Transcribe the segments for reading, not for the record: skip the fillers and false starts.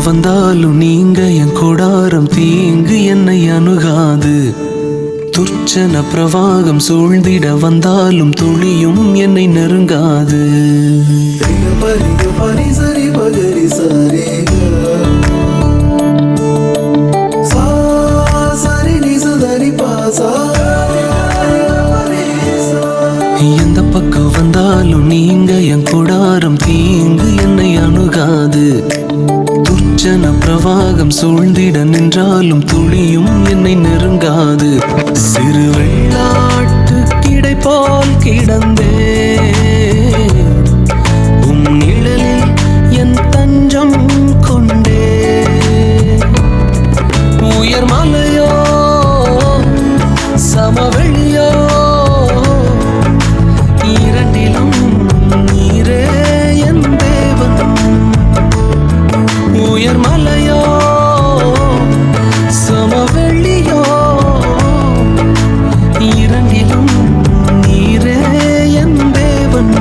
வந்தாலும் நீங்க என் கொடாரம் தீங்கு என்னை அணுகாது. துர்ச்சன பிரவாகம் சூழ்ந்திட வந்தாலும் துளியும் என்னை நெருங்காது. எந்த பக்கம் வந்தாலும் நீங்க என் கொடாரம் தீங்கு என்னை அணுகாது. துர்ச்சன பிரவாகம் சூழ்ந்திட நின்றாலும் துளியும் என்னை நெருங்காது. சிறு வெள்ளாட்டு கிடை போல் கிடந்தே உம் நிழலில் என் தஞ்சம் கொண்டே. உயர் மலையோ சமவெளியோ இரண்டிலும் நீரே என் தேவன். உயர் மலையோ சமவெளியோ இரண்டிலும் நீரே என் தேவன்.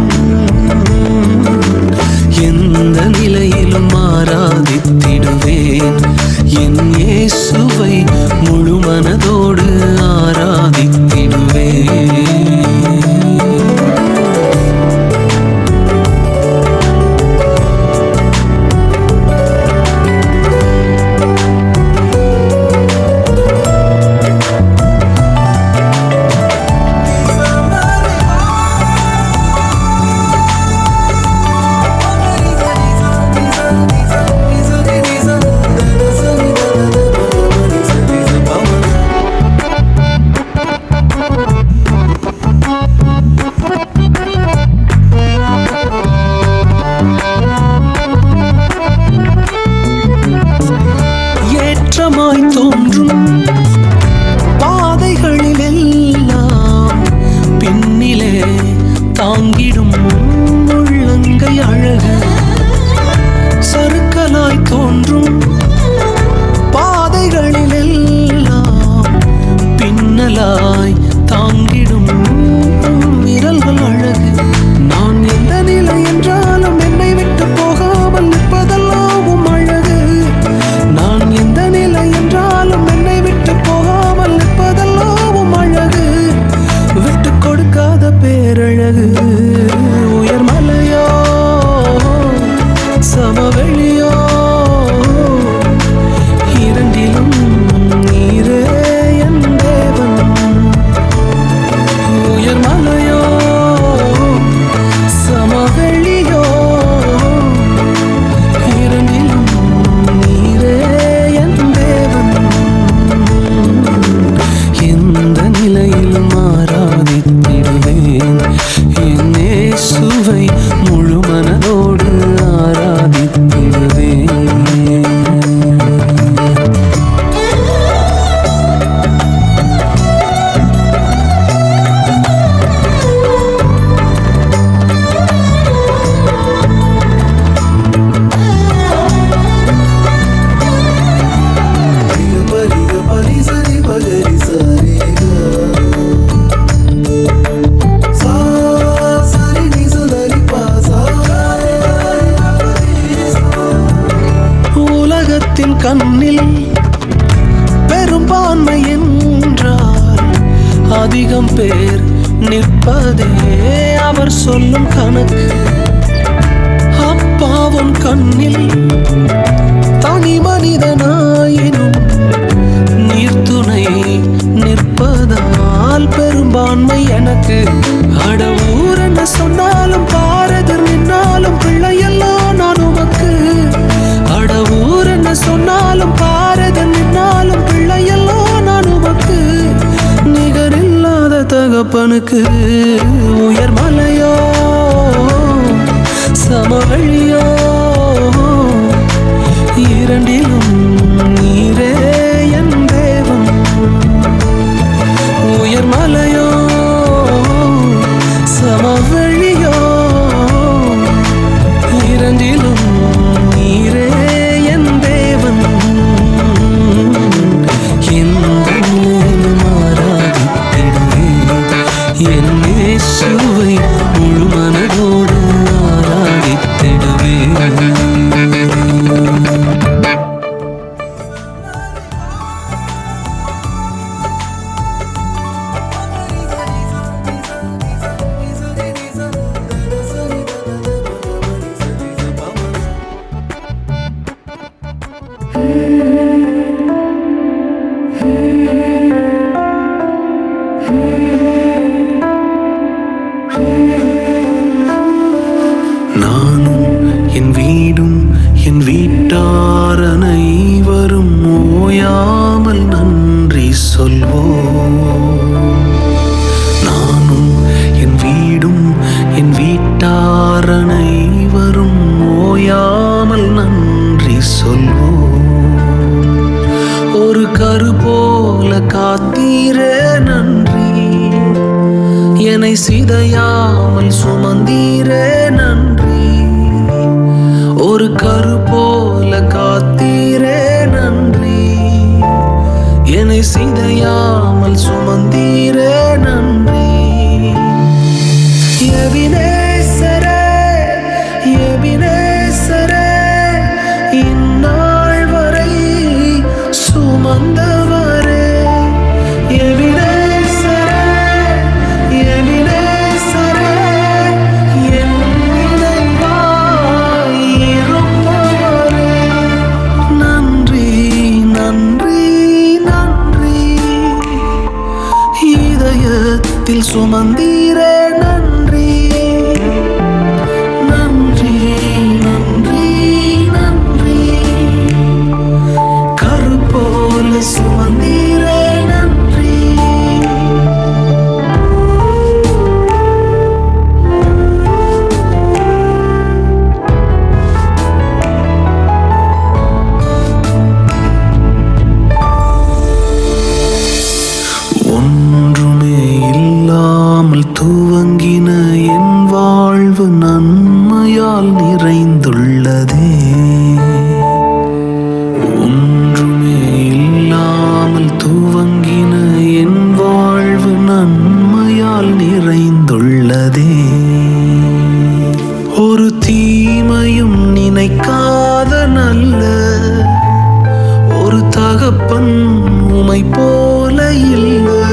எந்த நிலையிலும் ஆராதித்திடுவேன் என் இயேசுவை முழு மனதோடு ஆராதித்திடுவேன். ஏற்றமாய் தோன்றும் பாதைகளில் எல்லாம் பின்னிலே தாங்கிடும் உள்ளங்கை அழகு. சறுக்கலாய் தோன்றும் பாதைகளில் எல்லாம் பின்னலாய் தாங்கிடும் விரல்கள் அழகு. நான் எந்த நிலை என்றாலும் என்னை விட்டு போகாமல் நிற்பதெல்லாம் அழகு. நான் எந்த நிலை என்றாலும் என்னை விட்டு போகாமல் நிற்பதெல்லாம் அழகு. விட்டு கொடுக்காத பேரழகு. உயர் மலையோ சமவெளியோ இரண்டிலும் நீரே என் தேவன். உயர் மலையோ சமவெளியோ இரண்டிலும் நீரே என் தேவன். எந்த நிலையிலும் ஆராதித்திடுவேன் என் இயேசுவை முழு மனதோடு ஆராதித்திடுவேன். உலகத்தின் கண்ணில் பெரும்பான்மை என்றால் அதிகம் பேர் நிற்பதே அவர் சொல்லும் கணக்கு. அப்பாவும் கண்ணில் தனி மனிதனாயினும் நீர்த்துணை நிற்பதால் பெரும்பான்மை எனக்கு. அட ஊர் என்ன சொன்னாலும் பாரதர் நின்னாலும் பிள்ளையெல்லாம் நான் உமக்கு. அட ஊர் என்ன சொன்னாலும் பாரதர் நின்னாலும் பிள்ளையெல்லாம் நான் உமக்கு. நிகரில்லாத தகப்பனுக்கு. உயர் மலையோ சமவெளியோ இரண்டிலும் நீரே என் தேவன். உயர் மலையோ சமவெளியோ இரண்டிலும் நீரே என் தேவன். எந்த நிலையிலும் ஆராதித்திடுவேன் என் இயேசுவை முழு மனதோடு ஆராதித்திடுவேன். என்னை சிதையாமல் சுமந்தீரே நன்றி. ஒரு கரு போல காத்தீரே நன்றி. என்னை சிதையாமல் சுமந்தீரே நன்றி. எபினேசரே, எபினேசரே, இந்நாள் வரை சுமந்தவரே. எபினேசரே, எபினேசரே, என் நினைவாய் இருப்பவரே. நன்றி, நன்றி, நன்றி. இதயத்தில் சுமந்தீரே நன்றி. நன்றி, நன்றி, நன்றி. கரு போல சுமந்தீரே நன்றி. ஒன்றுமே இல்லாமல் துவங்கின என் வாழ்வு நன்மையால் நிறைந்துள்ளதே. ஒன்றுமே இல்லாமல் துவங்கின என் வாழ்வு நன்மையால் நிறைந்துள்ளதே. ஒரு தீமையும் நினைக்காத நல்ல ஒரு தகப்பன் உமை போல இல்லை.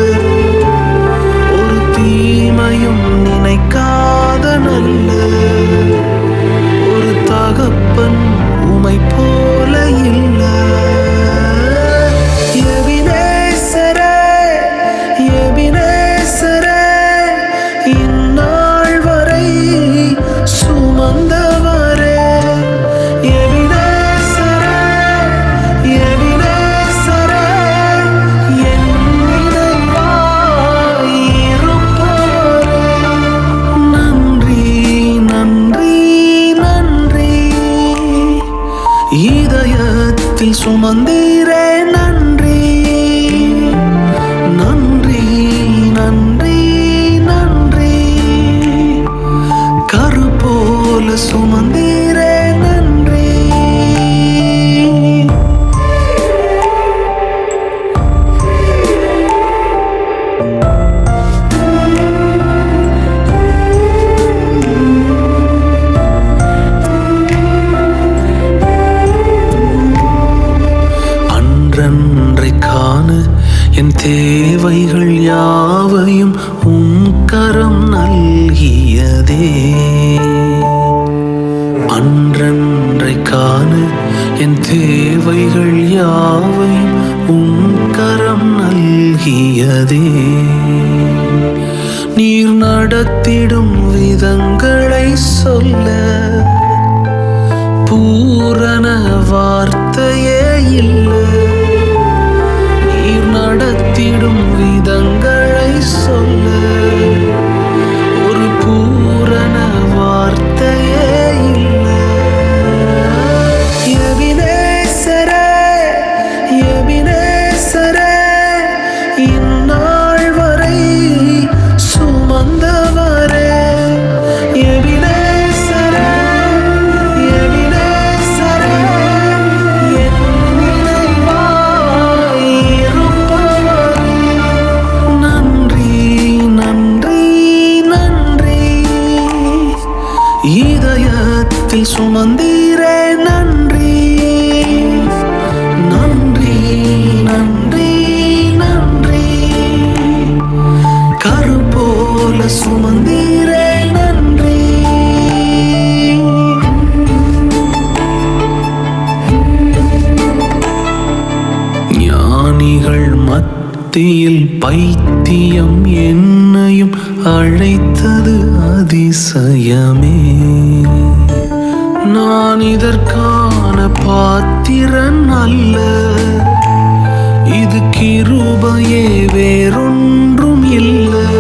ஒரு தீமையும் நினைக்காத நல்ல ஒரு தகப்பன் உமை போல இல்லை. எபினேசரே, எபினேசரே, இந்நாள் வரை சுமந்தவரே. எபினேசரே, எபினேசரே, என் நினைவாய் இருப்பவரே. நன்றி, நன்றி, நன்றி. இதயத்தில் சுமந்தீரே நன்றி. நன்றி, நன்றி, நன்றி. கரு போல சுமந்தீரே நன்றி. அன்றன்றைக்கான என் தேவைகள் யாவையும் உம் கரம் நல்கியதே. அன்றன்றைக்கான என் தேவைகள் யாவையும் உம் கரம் நல்கியதே. நீர் நடத்திடும் விதங்களை சொல்ல பூரண வார்த்தையே இல்லை. நீர் நடத்திடும் விதங்களை சொல்ல ஒரு பூரண வார்த்தையே இல்லை. எபினேசரே, எபினேசரே, இந்நாள் வரை சுமந்தவரே. எபினேசரே, எபினேசரே, என் நினைவாய் இருப்பவரே. நன்றி, நன்றி, நன்றி. இதயத்தில் சுமந்தீரே நன்றி. நன்றி, நன்றி, நன்றி. கரு போல சுமந்தீரே நன்றி. ஞானிகள் மத்தியில் பைத்தியம் என்னையும் அழைத்தது அதிசயமே. நான் இதற்கான பாத்திரன் அல்ல. இது கிருபையே, வேறொன்றும் இல்லை.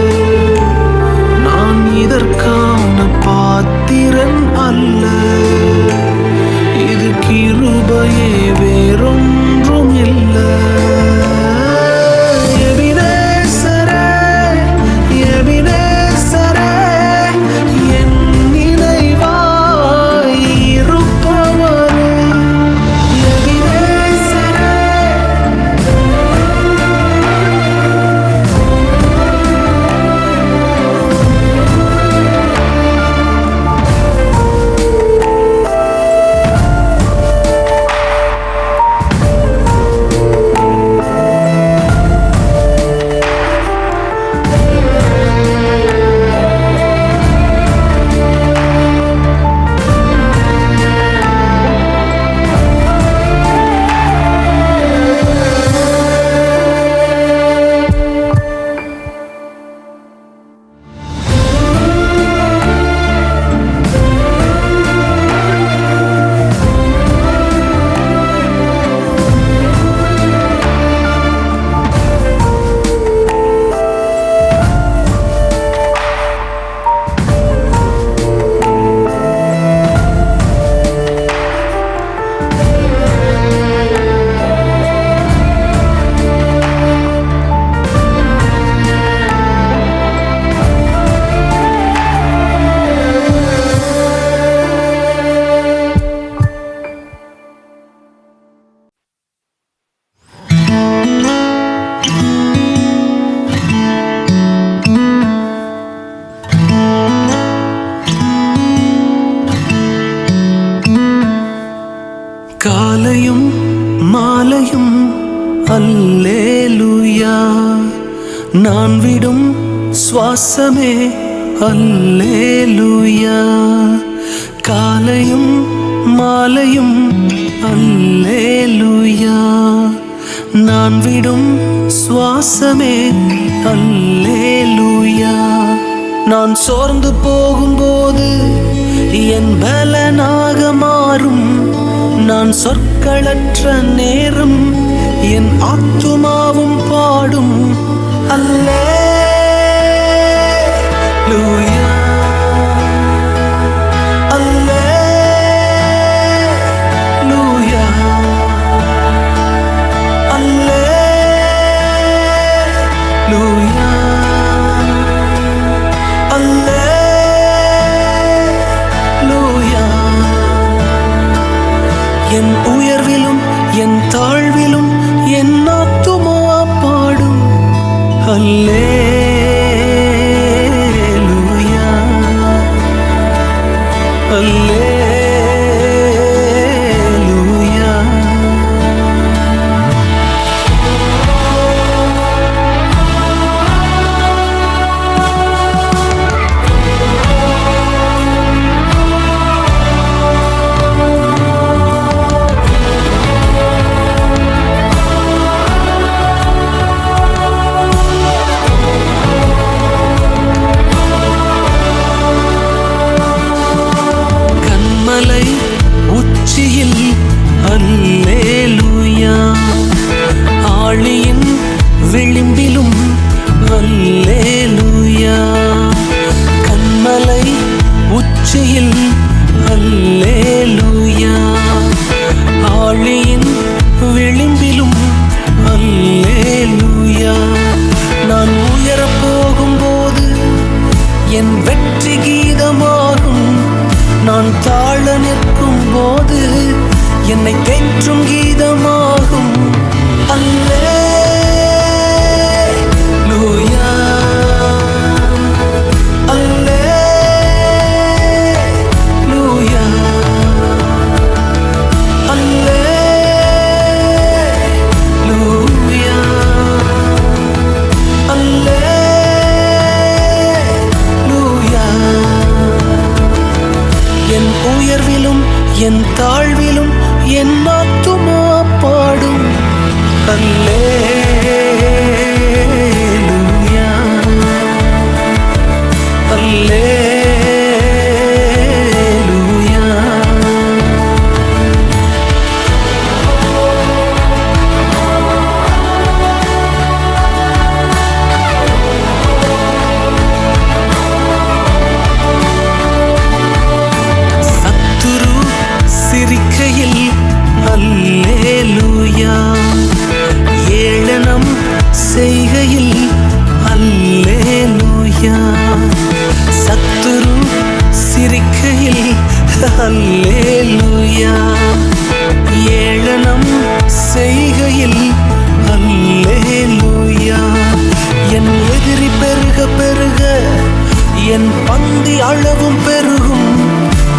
நான் இதற்கான பாத்திரன் அல்ல. இது கிருபையே, வேறொன்றும் இல்லை. எபினேசரே, எபினேசரே, நான் விடும் சுவாசமே அல்லேலூயா. காலையும் மாலையும் அல்லேலூயா. நான் விடும் சுவாசமே அல்லேலூயா. நான் சோர்ந்து போகும்போது என் பலனாக மாறும். நான் சொற்களற்ற நேரம் என் ஆத்துமாவும் பாடும் அல்லேலூயா. அல்லேலூயா. அல்லேலூயா. அல்லேலூயா. என் உயர்விலும் என் தாழ்விலும் என் ஆத்துமா பாடும் அல்லேலூயா. அல்லேலூயா. மலை உச்சியில் அல்லேலூயா. ஆழியின் விளிம்பிலும் அல்லேலூயா. கண்மலை உச்சியில் அல்லேலூயா. ஆழியின் விளிம்பிலும் அல்லேலூயா. நான் உயரப் போகும்போது என் வெற்றி கீதமாகும். நான் தாழ நிற்கும் போது என்னை தேற்றும் கீதமாகும் அல்லேலூயா. அல்லேலூயா. அல்லேலூயா. அல்லேலூயா. என் உயர்விலும் என் தாழ்விலும் என் ஆத்துமா பாடும் அல்லேலூயா. அல்லேலூயா. சிரிக்கையில் அல்லேலூயா. ஏளனம் செய்கையில் அல்லேலூயா. சத்துரு சிரிக்கையில் அல்லேலூயா. ஏளனம் செய்கையில் அல்லேலூயா. என் எதிரி பெருக பெருக என் பந்தி அளவும் பெருகும்.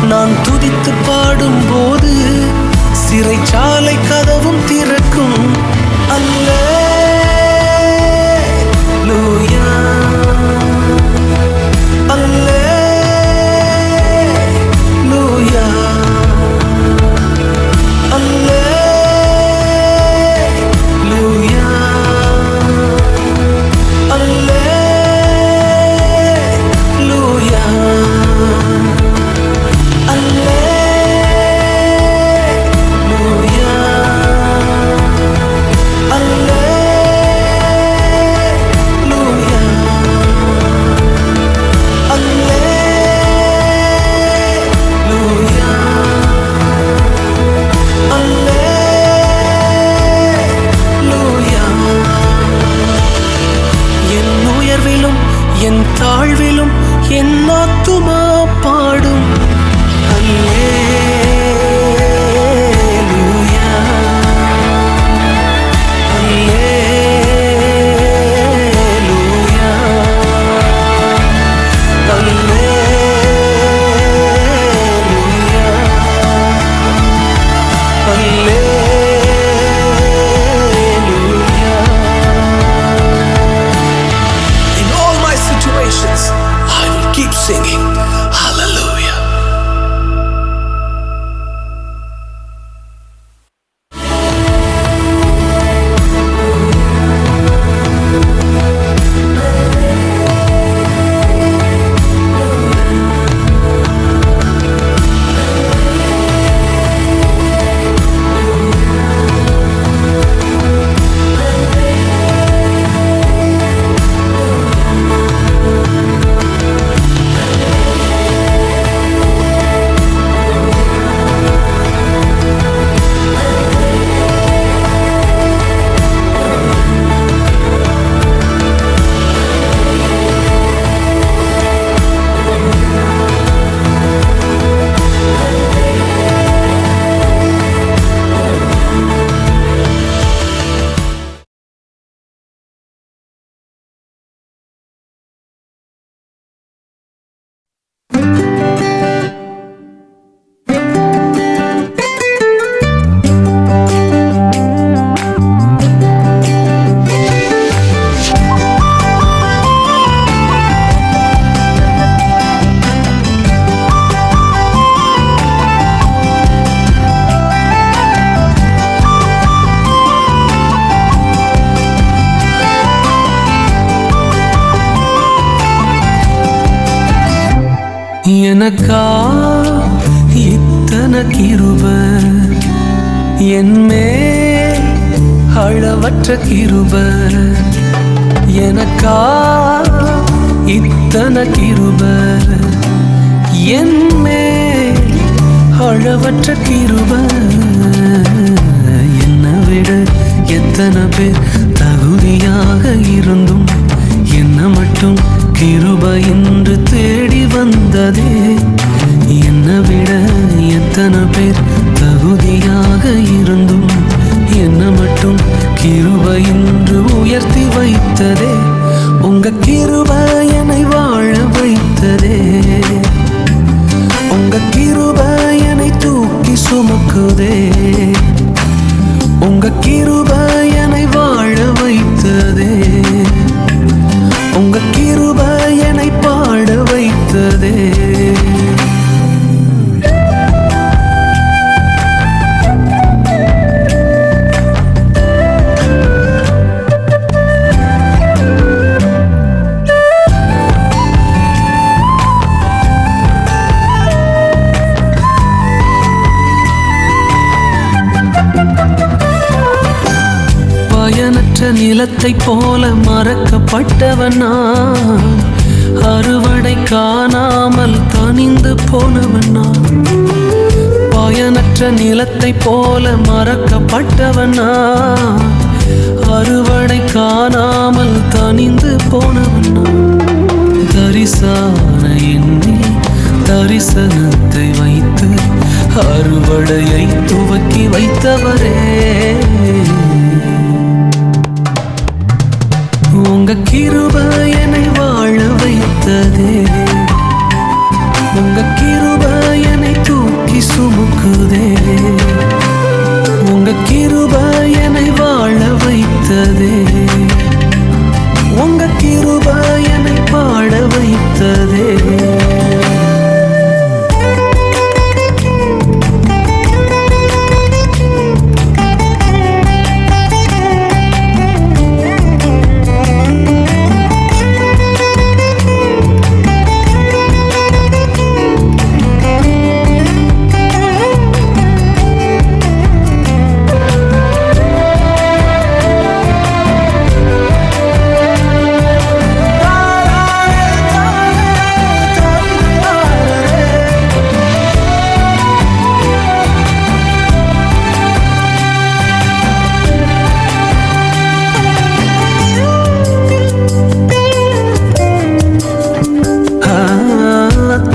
நான் துதித்து பாடும்போது சிறைச்சாலை கதவும் திறக்கும் அல்லேலூயா. அல்லேலூயா. அல்லேலூயா. அல்லேலூயா. என் தாழ்விலும் என் ஆத்துமா பாடும் அல்லேலூயா. அல்லேலூயா. அல்லேலூயா. அல்லேலூயா. எனக்கா இத்தனை கிருபை, என்மே அளவற்ற கிருபை. எனக்கா இத்தனை கிருபை, என்மே அளவற்ற கிருபை. என்னை விட எத்தனை பேர் தகுதியாக இருந்தும் என்னை மட்டும் கிருபை என்று தேடி வந்ததே. என்னை விட எத்தனை பேர் தகுதியாக இருந்தும் என்னை மட்டும் கிருபை என்று உயர்த்தி வைத்ததே. உங்க கிருபை என்னை வாழ வைத்ததே. உங்க கிருபை என்னை தூக்கி சுமக்குதே. உங்க கிருபை என்னை வாழ வைத்ததே. உங்க கிருபை என்னை பாட வைத்ததே. பயனற்ற நிலத்தை போல மறக்கப்பட்டவன் நான், அறுவடை காணாமல் தனிந்து போனவன் நான். பயனற்ற நிலத்தை போல மறக்கப்பட்டவன் நான், அறுவடை காணாமல் தனிந்து போனவன் நான். தரிசான எண்ணில் தரிசனத்தை வைத்து அறுவடையை துவக்கி வைத்தவரே. உங்க கிருபை என்னை வாழ வைத்ததே. உங்க கிருபை என்னை தூக்கி சுமக்குதே. உங்க கிருபை என்னை வாழ வைத்ததே. உங்க கிருபை என்னை பாட வைத்ததே.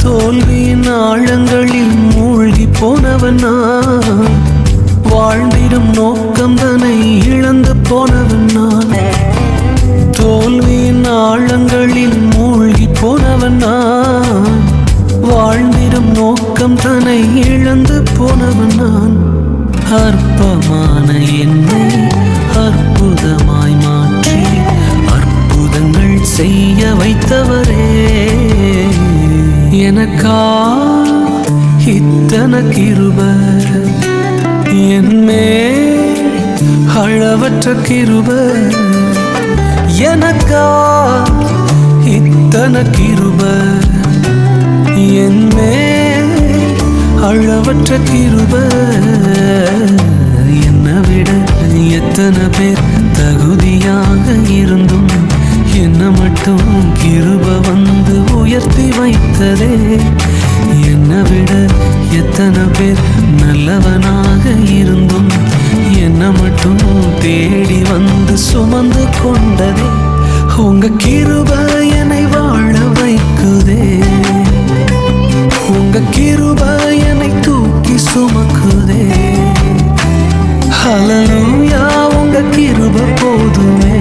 தோல்வியின் ஆழங்களில் மூழ்கி போனவன் நான், வாழ்ந்திடும் நோக்கம் தன்னை இழந்து போனவன் நான். தோல்வியின் ஆழங்களில் மூழ்கி போனவன் நான், வாழ்ந்திடும் நோக்கம் தன்னை இழந்து போனவன் நான். அற்பமான என்னை அற்புதமாய் மாற்றி அற்புதங்கள் செய்ய வைத்தவரே. எனக்கா இத்தனை கிருபை, என்மே அளவற்ற கிருபை. எனக்கா இத்தனை கிருபை, என்மே அளவற்ற கிருபை. என்னை விட எத்தனை பேர் தகுதியாக இருந்தும் என்னை மட்டும் கிருபை வந்து உயர்த்தி வைத்ததே. என்னை விட எத்தனை பேர் நல்லவனாக இருந்தும் என்னை மட்டும் தேடி வந்து சுமந்து கொண்டதே. உங்க கிருபை என்னை வாழ வைக்குதே. உங்க கிருபை என்னை தூக்கி சுமக்குதே. ஹல்லேலூயா, உங்க கிருபை போதுமே.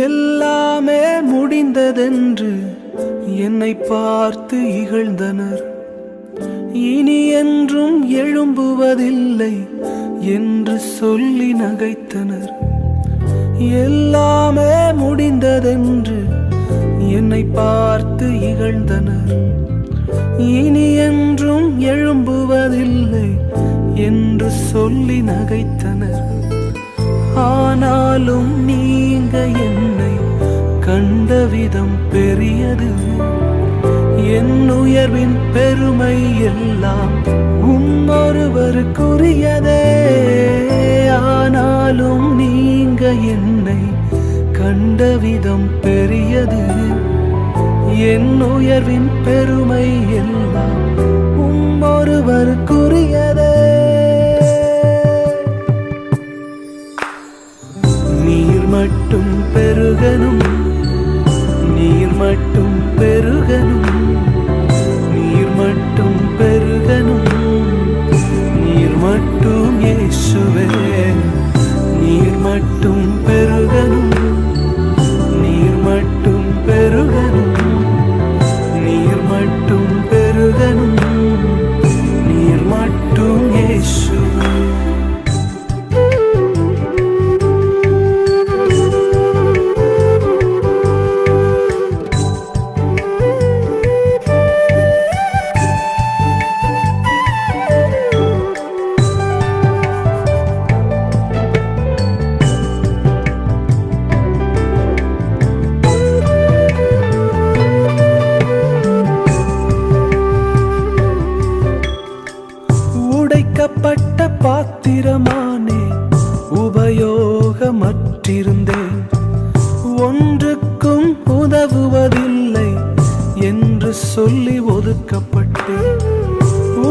எல்லாமே முடிந்ததென்று என்னை பார்த்து இகழ்ந்தனர். இனி என்றும் எழும்புவதில்லை என்று சொல்லி நகைத்தனர். எல்லாமே முடிந்ததென்று என்னை பார்த்து இகழ்ந்தனர். இனி என்றும் எழும்புவதில்லை என்று சொல்லி நகைத்தனர். ஆனாலும் நீங்க என்னை கண்ட விதம் பெரியது. என் உயர்வின் பெருமை எல்லாம் ஒருவருக்குரியதே. ஆனாலும் நீங்க என்னை கண்ட விதம் பெரியது. என் உயர்வின் பெருமை எல்லாம் ஒருவருக்குரியதே. நீர் மட்டும் பெருகனும், நீர் மட்டும் பெருகனும், நீர் மட்டும் பெருகனும், நீர் மட்டும் இயேசுவே. நீர் மட்டும் பெருகனும், நீர் மட்டும் பெருகனும், நீர் மட்டும் பெருகனும், நீர் மட்டும் இயேசுவே. உடைக்கப்பட்ட பாத்திரமானே, உபயோகமற்றிருந்தேன், ஒன்றுக்கும் உதவுவதில்லை என்று சொல்லி ஒதுக்கப்பட்டேன்.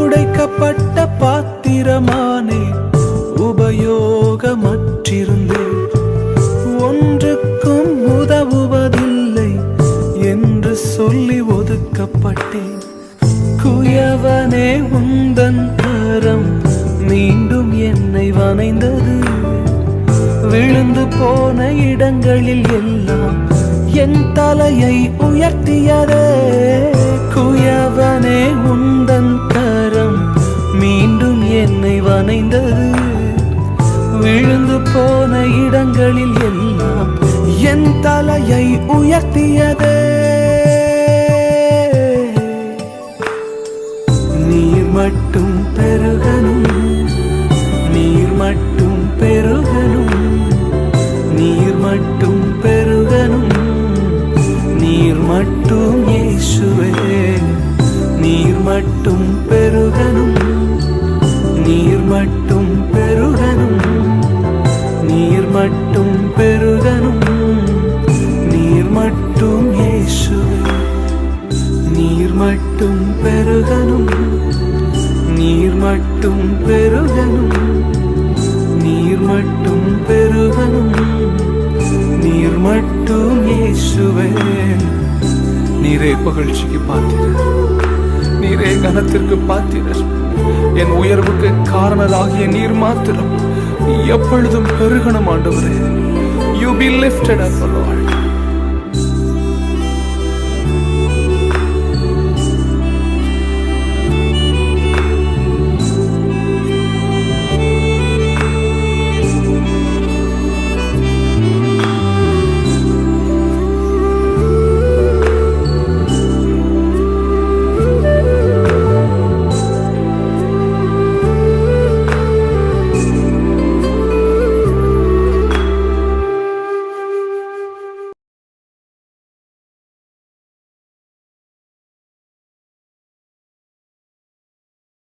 உடைக்கப்பட்ட பாத்திரமானே, உபயோகமற்றிருந்தேன், ஒன்றுக்கும் உதவுவதில்லை என்று சொல்லி ஒதுக்கப்பட்டேன். குயவனே உந்தன் கரம் மீண்டும் என்னை வணைந்தது. விழுந்து போன இடங்களில் எல்லாம் என் தலையை உயர்த்தியதே. குயவனே உந்தன் கரம் மீண்டும் என்னை வணைந்தது. விழுந்து போன இடங்களில் எல்லாம் என் தலையை உயர்த்தியதே. நீர் மட்டும் பெருகனும், நீர் மட்டும் பெருகனும், நீர் மட்டும் பெருகனும், நீர் மட்டும் இயேசுவே. நீர் மட்டும் பெருகனும், நீர் மட்டும் பெருகனும், நீர் மட்டும் பெருகனும், நீர் மட்டும் இயேசுவே. நீர் மட்டும் பெருகனும், நீர் மட்டும் பெருகனும், நீர் மட்டும் பெருகனும், நீர் மட்டும் இயேசுவே. நீரே புகழ்ச்சிக்கு பாத்திரர், நீரே கனத்திற்கு பாத்திரர். என் உயர்வுக்கு காரணராகிய நீர் மாத்திரம் எப்பொழுதும் பெருகணும் ஆண்டவரே. You be lifted up, Lord.